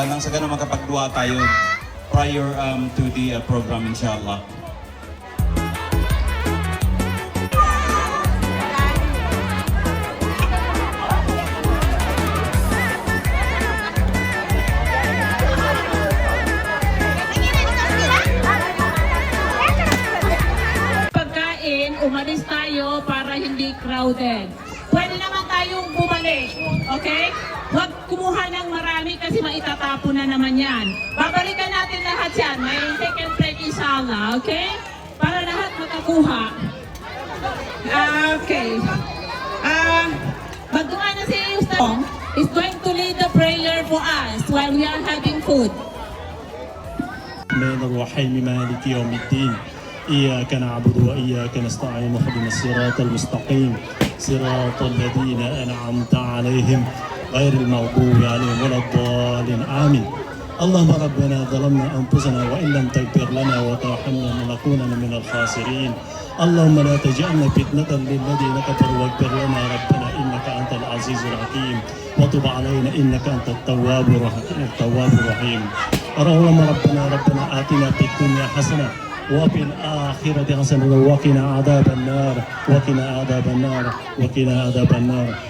nang sa ganun makapagdua tayo prior to the program inshallah. Umalis tayo para hindi crowded. Pwede naman tayong bumalik, okay? Huwag kumuha ng marami kasi maitatapon na naman yan. Babalikan natin lahat yan. May second plate inshallah, okay? Para lahat makakuha. Okay. Magduma na si Ustaz is going to lead the prayer for us while we are having food. الرحمن الرحيم مالك يوم الدين إياك نعبد وإياك نستعين اهدنا الصراط المستقيم صراط الذين أنعمت عليهم غير المغضوب عليهم ولا الضالين آمين. اللهم ربنا ظلمنا أنفسنا وإن لم تغفر لنا وترحمنا لنكونن من الخاسرين. اللهم لا تجعلنا فتنة للذين كفروا واغفر لنا ربنا إنك أنت العزيز الحكيم وتب علينا إنك أنت التواب الرحيم. اللهم ربنا آتنا في الدنيا حسنة وفي الآخرة حسنة وقنا عذاب النار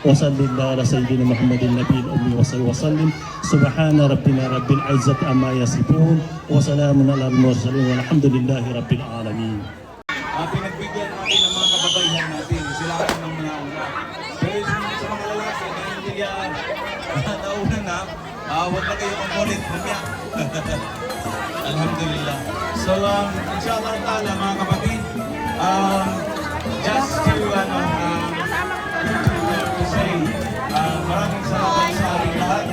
وصل الله على سيدنا محمد النبي الأمي وسلم. سبحان ربنا رب العزة عما يصفون وسلام على المرسلين والحمد لله رب العالمين. Pinagbigyan natin ng mga kababaihan natin, sila ang ng mga una. Pero sa mga lalaki na hindi nauna na, huwag na kayo mamulit, mamaya. Alhamdulillah. So, inshallah ta'ala mga kapatid, just to say, maraming salamat sa ating lahat.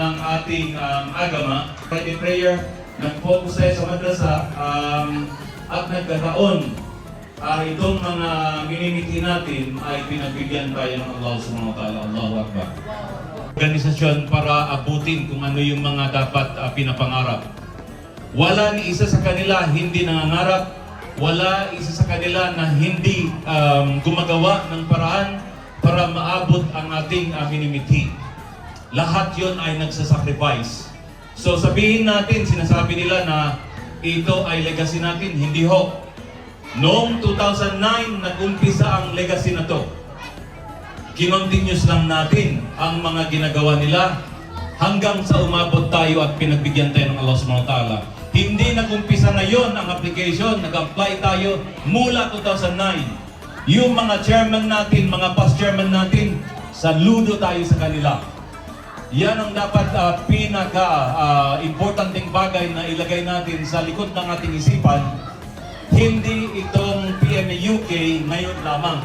ng ating agama, Friday prayer, nag-focus tayo sa madrasa at nagkataon itong mga minimiti natin ay pinagbigyan tayo ng Allah subhanahu wa ta'ala. Allahu Akbar. Organisasyon para abutin kung ano yung mga dapat pinapangarap. Wala ni isa sa kanila hindi nangangarap, wala isa sa kanila na hindi gumagawa ng paraan para maabot ang ating minimiti. Lahat yon ay nagsasacrifice. So sabihin natin, sinasabi nila na ito ay legacy natin. Hindi ho. Noong 2009, nag-umpisa ang legacy na to. Kinontinuous lang natin ang mga ginagawa nila hanggang sa umabot tayo at pinagbigyan tayo ng Allah subhanahu wa ta'ala. Hindi nag-umpisa ngayon ang application, nag-apply tayo mula 2009. Yung mga chairman natin, mga past chairman natin, saludo tayo sa kanila. Yan ang dapat pinaka-importanteng bagay na ilagay natin sa likod ng ating isipan. Hindi itong PMA UK ngayon lamang.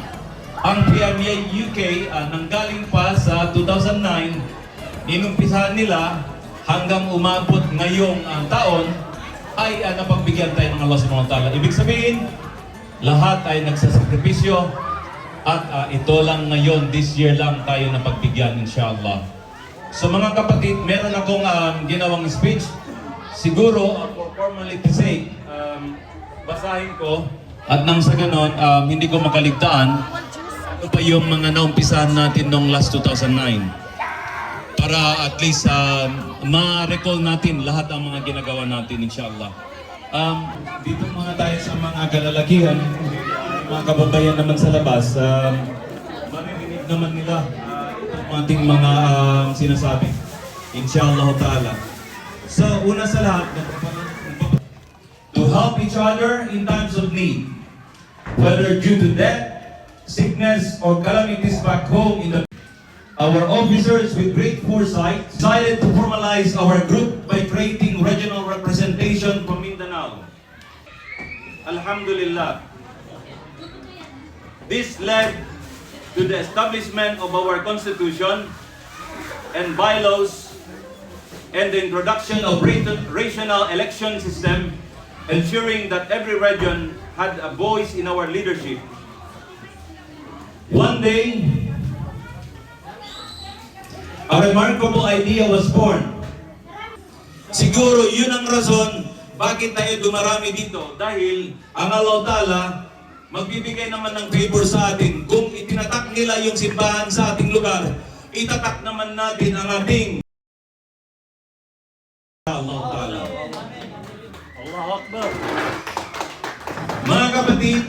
Ang PMA UK nanggaling pa sa 2009, inumpisahan nila hanggang umabot ngayong taon ay napagbigyan tayo ng Allah subhanahu wa ta'ala. Ibig sabihin, lahat ay nagsasakripisyo at ito lang ngayon, this year lang tayo napagbigyan inshallah. So mga kapatid, meron akong ginawang speech. Siguro, for formality sake, basahin ko. At nang sa ganon, hindi ko makaligtaan ano pa yung mga naumpisahan natin noong last 2009. Para at least ma-recall natin lahat ang mga ginagawa natin, inshallah. Dito muna tayo sa mga kalalakihan, mga kababayan naman sa labas. Maririnig naman nila ating mga sinasabi, inshallah ta'ala. So, una sa lahat, to help each other in times of need, whether due to death, sickness, or calamities back home in the our officers with great foresight decided to formalize our group by creating regional representation from Mindanao. Alhamdulillah. This led to the establishment of our constitution and bylaws and the introduction of regional election system, ensuring that every region had a voice in our leadership. One day, a remarkable idea was born. Siguro yun ang rason bakit tayo dumarami dito. Dahil ang Allah Ta'ala magbibigay naman ng favor sa atin. Kung itinatak nila yung simbahan sa ating lugar, itatak naman natin ang ating Allah Ta'ala. Allahu Akbar. Mga kapatid,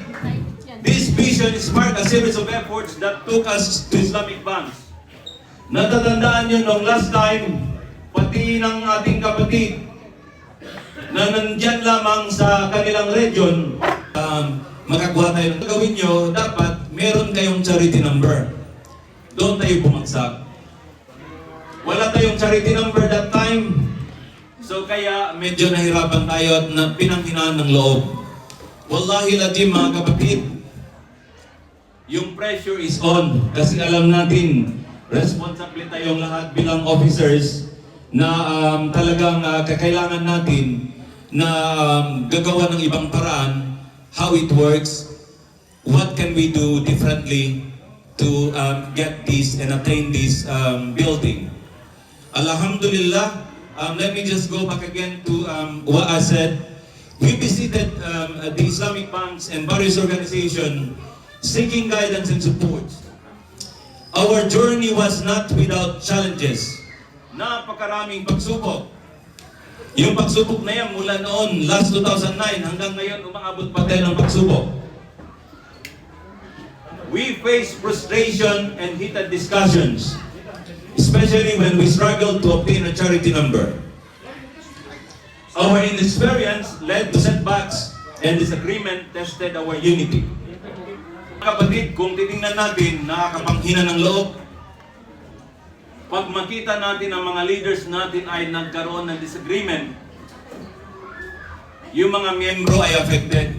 this vision sparked a series of efforts that took us to Islamic banks. Natatandaan nyo nung last time, pati ng ating kapatid na nandyan lamang sa kanilang region, makakuha tayo ng gawin nyo, dapat meron kayong charity number. Doon tayo bumagsak. Wala tayong charity number that time. So kaya medyo nahirapan tayo at pinanghinaan ng loob. Wallahi lazim mga kapatid, yung pressure is on. Kasi alam natin, responsible tayong lahat bilang officers na talagang kakailangan natin na gagawa ng ibang paraan, how it works, what can we do differently to get this and attain this building. Alhamdulillah, let me just go back again to what I said. We visited the Islamic banks and various organizations seeking guidance and support. Our journey was not without challenges. Napakaraming pagsubok. Yung pagsubok na yan mula noon, last 2009, hanggang ngayon, umaabot pa tayo ng pagsubok. We faced frustration and heated discussions, especially when we struggled to obtain a charity number. Our inexperience led to setbacks and disagreement tested our unity. Kapatid, kung titingnan natin, nakakapanghina ng loob. Pag makita natin ang mga leaders natin ay nagkaroon ng disagreement, yung mga miyembro ay affected.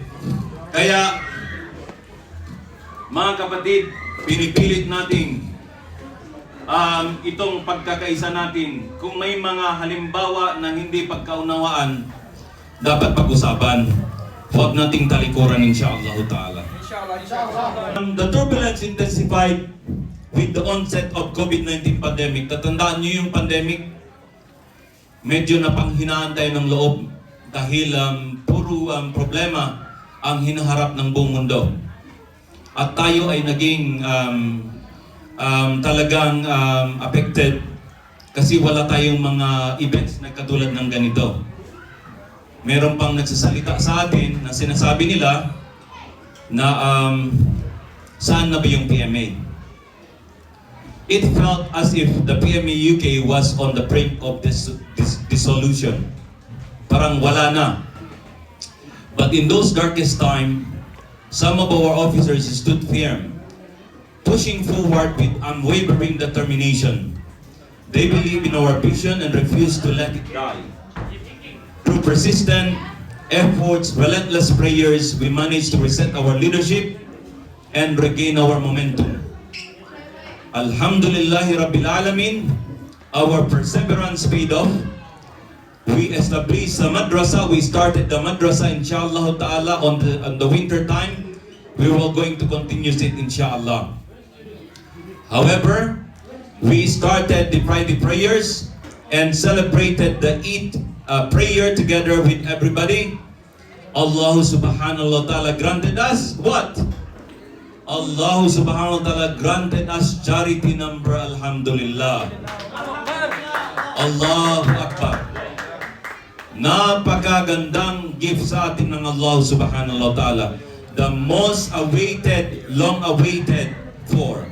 Kaya, mga kapatid, pinipilit natin itong pagkakaisa natin. Kung may mga halimbawa na hindi pagkaunawaan, dapat pag-usapan. Huwag nating talikuran, insyaAllah ta'ala. The turbulence intensified with the onset of COVID-19 pandemic. Tatandaan niyo yung pandemic, medyo napanghinaan tayo ng loob dahil puro problema ang hinaharap ng buong mundo. At tayo ay naging talagang affected kasi wala tayong mga events na katulad ng ganito. Meron pang nagsasalita sa atin na sinasabi nila na saan na ba yung PMA? It felt as if the PMA UK was on the brink of this dissolution. Parang wala na. But in those darkest times, some of our officers stood firm, pushing forward with unwavering determination. They believe in our vision and refuse to let it die. Through persistent efforts, relentless prayers, we managed to reset our leadership and regain our momentum. Alhamdulillahi Rabbil Alamin, our perseverance paid off. We established the madrasa. We started the madrasa, inshallah ta'ala, on the winter time. We were going to continue it, inshallah. However, we started the Friday prayers and celebrated the Eid prayer together with everybody. Allah subhanahu wa ta'ala granted us what? Allah subhanahu wa ta'ala granted us charity number, alhamdulillah. Allahu Akbar. Napakagandang gift sa atin ng Allah subhanahu wa ta'ala. The most awaited, long awaited for.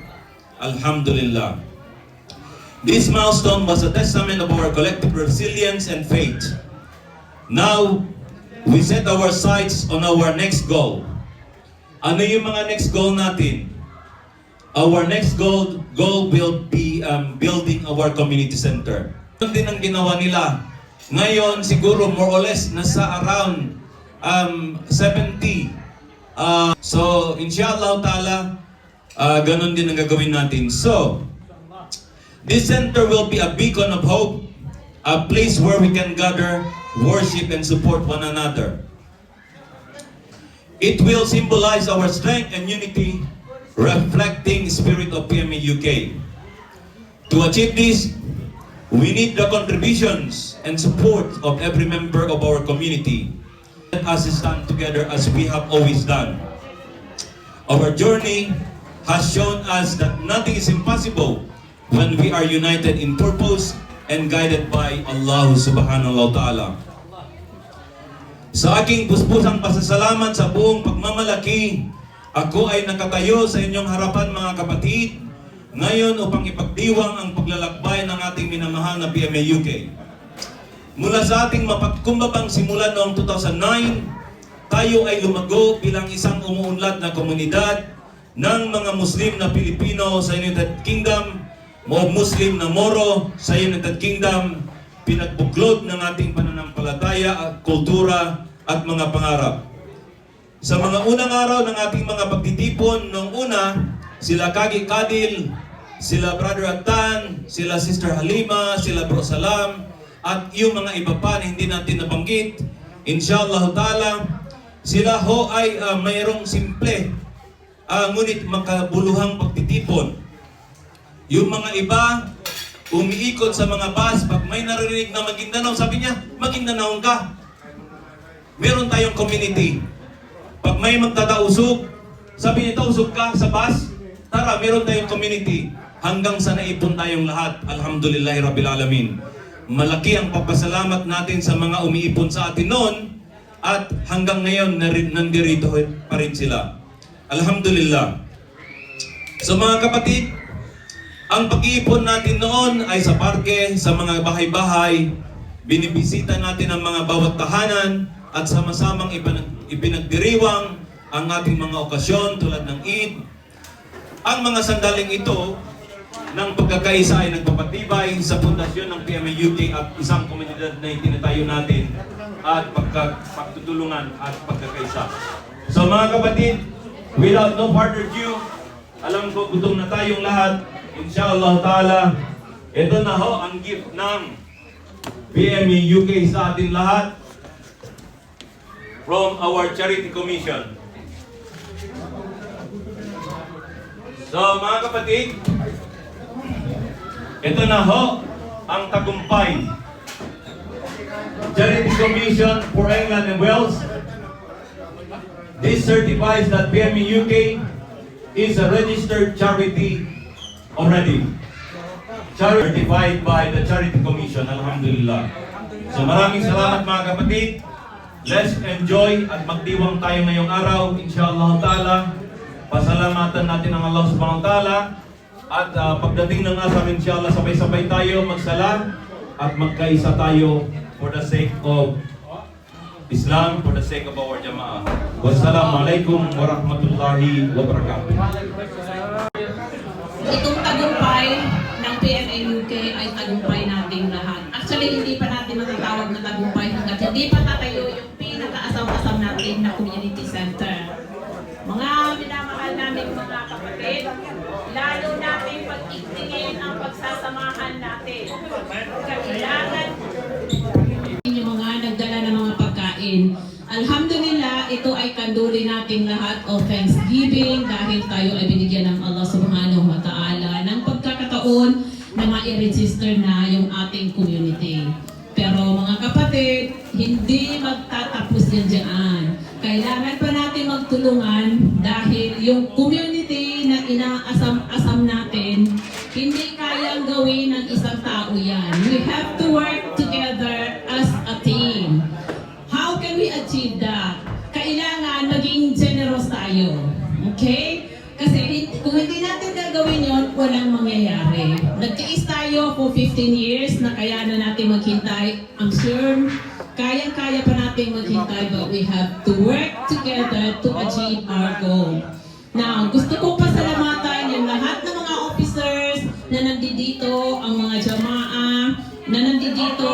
Alhamdulillah. This milestone was a testament of our collective resilience and faith. Now, we set our sights on our next goal. Ano yung mga next goal natin? Our next goal will be building our community center. Ito din ang ginawa nila. Ngayon, siguro more or less, nasa around 70 So, inshallah ta'ala, ganun din ang gagawin natin. So, this center will be a beacon of hope, a place where we can gather, worship, and support one another. It will symbolize our strength and unity, reflecting spirit of PMA UK. To achieve this, we need the contributions and support of every member of our community. Let us stand together as we have always done. Our journey has shown us that nothing is impossible when we are united in purpose and guided by Allah subhanahu wa ta'ala. Sa aking puspusang pasasalamat sa buong pagmamalaki, ako ay nakatayo sa inyong harapan mga kapatid, ngayon upang ipagdiwang ang paglalakbay ng ating minamahal na PMA UK. Mula sa ating mapagkumbabang simula noong 2009, tayo ay lumago bilang isang umuunlad na komunidad ng mga Muslim na Pilipino sa United Kingdom o Muslim na Moro sa United Kingdom, pinagbuklod ng ating pananampalataya at kultura at mga pangarap. Sa mga unang araw ng ating mga pagtitipon, noong una, sila Kagi Kadil, sila Brother Atan, sila Sister Halima, sila Bro Salam, at yung mga iba pa na hindi natin nabanggit, inshallah ta'ala, sila ho ay mayroong simple, ngunit makabuluhang pagtitipon. Yung mga iba, umiikot sa mga bus, pag may narinig na Maguindanao, sabi niya, Maguindanao ka. Meron tayong community. Pag may magtatausog, sabi niya, tausog ka sa bus, tara, meron tayong community. Hanggang sa naipon tayong lahat, alhamdulillahi rabbil alamin. Malaki ang papasalamat natin sa mga umiipon sa atin noon, at hanggang ngayon, nandirito pa rin sila. Alhamdulillah. So mga kapatid, ang pag-iipon natin noon ay sa parke, sa mga bahay-bahay, binibisita natin ang mga bawat tahanan, at sama-samang ipinagdiriwang ang ating mga okasyon tulad ng Eid. Ang mga sandaling ito ng pagkakaisa ay nagpapatibay sa pundasyon ng PMA UK at isang komunidad na itinatayo natin at pagtutulungan at pagkakaisa. So mga kapatid, without no further ado, alam ko gutom na tayong lahat. Inshallah ta'ala, ito na ho ang gift ng PMA UK sa atin lahat from our Charity Commission. So mga kapatid, ito na ho ang tagumpay. Charity Commission for England and Wales. This certifies that PMA UK is a registered charity already. Certified by the Charity Commission, alhamdulillah. So maraming salamat mga kapatid. Let's enjoy at magdiwang tayo ngayong araw, inshallah ta'ala. Pasalamatan natin ang Allah subhanahu wa ta'ala. At pagdating ng asam, inshallah, sabay-sabay tayo magsalam at magkaisa tayo for the sake of Islam, for the sake of our Jama'ah. Wassalamualaikum warahmatullahi wabarakatuh. Itong tagumpay ng PMA UK ay tagumpay nating lahat. Actually, hindi pa natin matatawag na tagumpay hanggat hindi pa tatayo yung pinaka-asam-asam natin na community center. Mga minamahal namin mga kapatid, lalo natin pag-igtingin ang pagsasamahan natin. Kailangan yung mga nagdala ng mga pagkain. Alhamdulillah, ito ay kanduri nating lahat of thanksgiving dahil tayo ay binigyan ng Allah subhanahu wa ta'ala ng pagkakataon na ma-register na yung ating community. Pero mga kapatid, hindi magtatapos yan dyan. Kailangan pa natin magtulungan dahil yung community na inaasam-asam natin, hindi kayang gawin ng isang tao yan. We have to work together as a team. How can we achieve that? Kailangan maging generous tayo. Okay? Kasi kung hindi natin gagawin yon, walang mangyayari. Nagkais tayo for 15 years na kaya na natin maghintay. I'm sure kayang-kaya pa natin maghintay, but we have to work together to achieve our goal. Now, gusto ko pasalamatan yung lahat ng mga officers na nandito, ang mga Jama'ah na nandito,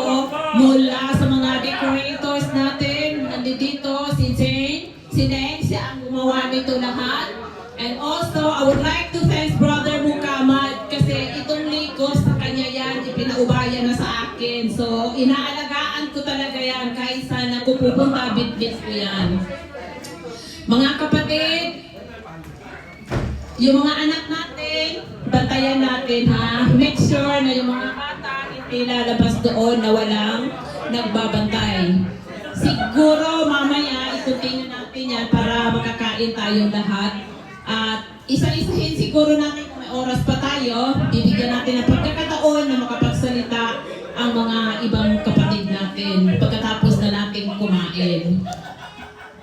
mula sa mga decorators natin, nandito si Jane, si Neng, siya ang gumawa ito lahat. And also, I would like to thank Brother Mukamad kasi itong Lagos sa kanya yan, ipinaubaya na sa akin. So, inaalagaan ko talaga yan kahit saan ako pupunta, bit-bit ko yan. Mga kapatid, yung mga anak natin, bantayan natin ha. Make sure na yung mga bata hindi lalabas doon na walang nagbabantay. Siguro mamaya itutingin natin yan para makakain tayong lahat. At isa-isahin siguro natin kung may oras pa tayo, bibigyan natin ng pagkakataon na makapagsalita ang mga ibang kapatid natin pagkatapos na natin kumain.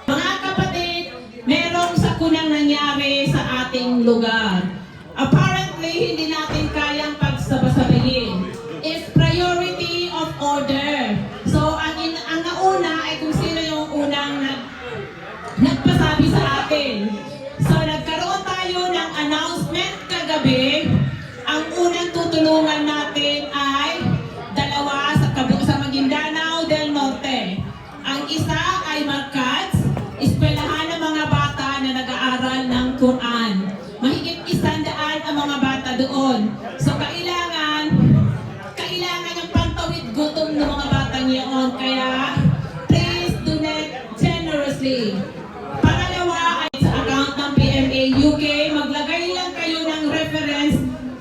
Mga kapatid, merong sakunang nangyari sa ating lugar. Apparently, hindi natin kayang pagsabasabayin. It's priority of order. So, ang nauna ay kung sino yung unang nagpasabi sa atin. So, nagkaroon tayo ng announcement kagabi. Ang unang tutulungan natin ay dalawa sa Maguindanao del Norte. Ang isa ay Marcats, eskwelahan ng mga bata na nag-aaral ng Quran. Mahigit 100 ang mga bata doon. So, kailangan yung pantawid gutom ng mga batang iyon. Kaya, please donate generously. Pangalawa ay sa account ng PMA UK, maglagay lang kayo ng reference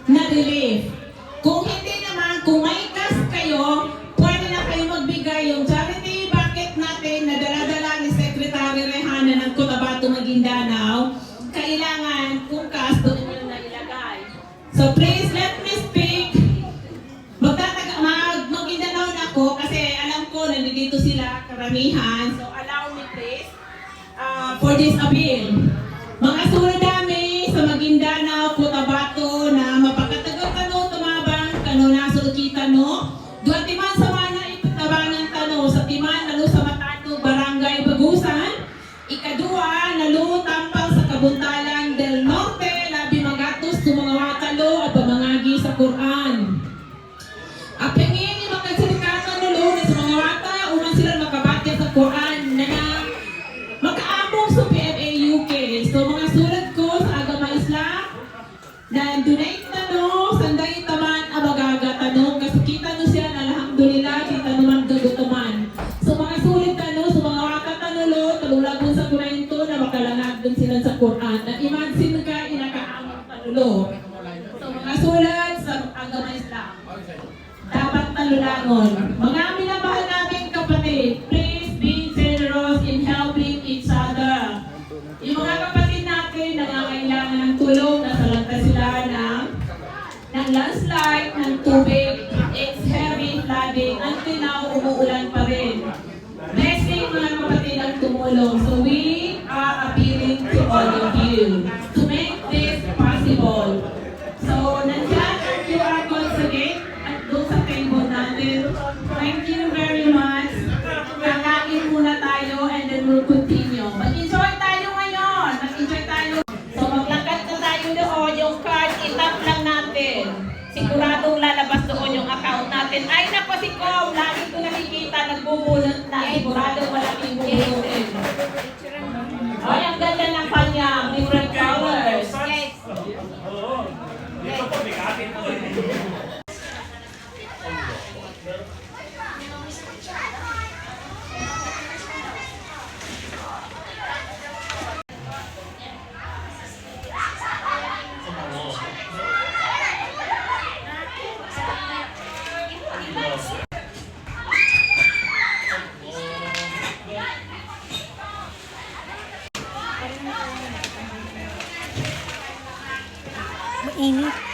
na relief. Kung hindi naman, kung may cash kayo, pwede na kayo magbigay yung charity bucket natin na dala-dala ni Secretary Rehana ng Cotabato, Maguindanao. Kailangan kung cash doon nyo na ilagay. So please let me speak. Maguindanao na ako kasi alam ko nandito sila karamihan. So allow me please. For this appeal. Mga suradami sa Maguindanao, Cotabato na mapakatagal tano, tumabang, kano nasulukita no, duwa timan sa mana ipatabangan tano, sa timan nalo sa Matano, Barangay Bagusan, ikadua nalo tampang sa Kabuntalan del Norte, labi magatos sa mga watalo at pamangagi sa Quran. Apengin yung mga silikatan nalo sa mga wata, unang sila makabati sa Quran na makaamong sa PMA UK. So mga sulat ko sa Agama Islam na donate na no, sanday taman abagaga tanong kasi kita no siya na alhamdulillah kita naman gagutuman. So mga sulat na no, so mga waka tanulo, talulagon sa Kurento na makalangag dun sila sa Quran. Na imagine ka inakaamong tanulo. So mga sulat sa Agama Islam. Dapat talulangon. Mga minamahal namin kapatid, please be generous in helping each other. Yung mga kapatid natin nangangailangan ng tulong, nasalanta sila ng landslide, ng tubig. It's heavy flooding. Until now, umuulan pa rin. Blessing mga kapatid ang tumulong. So we are appealing to all of you to make this possible. So nandiyan ang QR code sa gate at doon sa table natin. Thank you very much. Kakain muna tayo and then we'll continue. Mag-enjoy tayo ngayon. Mag-enjoy tayo. So maglakad na tayo doon. Yung card, itap lang natin. Siguradong lalabas doon yung account natin. Ay nako si Com, lagi ko nakikita nagbubunot na. Siguradong malaking bubunutin. Ay, ang ganda ng kanya. Different colors. Yes. Dito po, may kapit po. Mainit.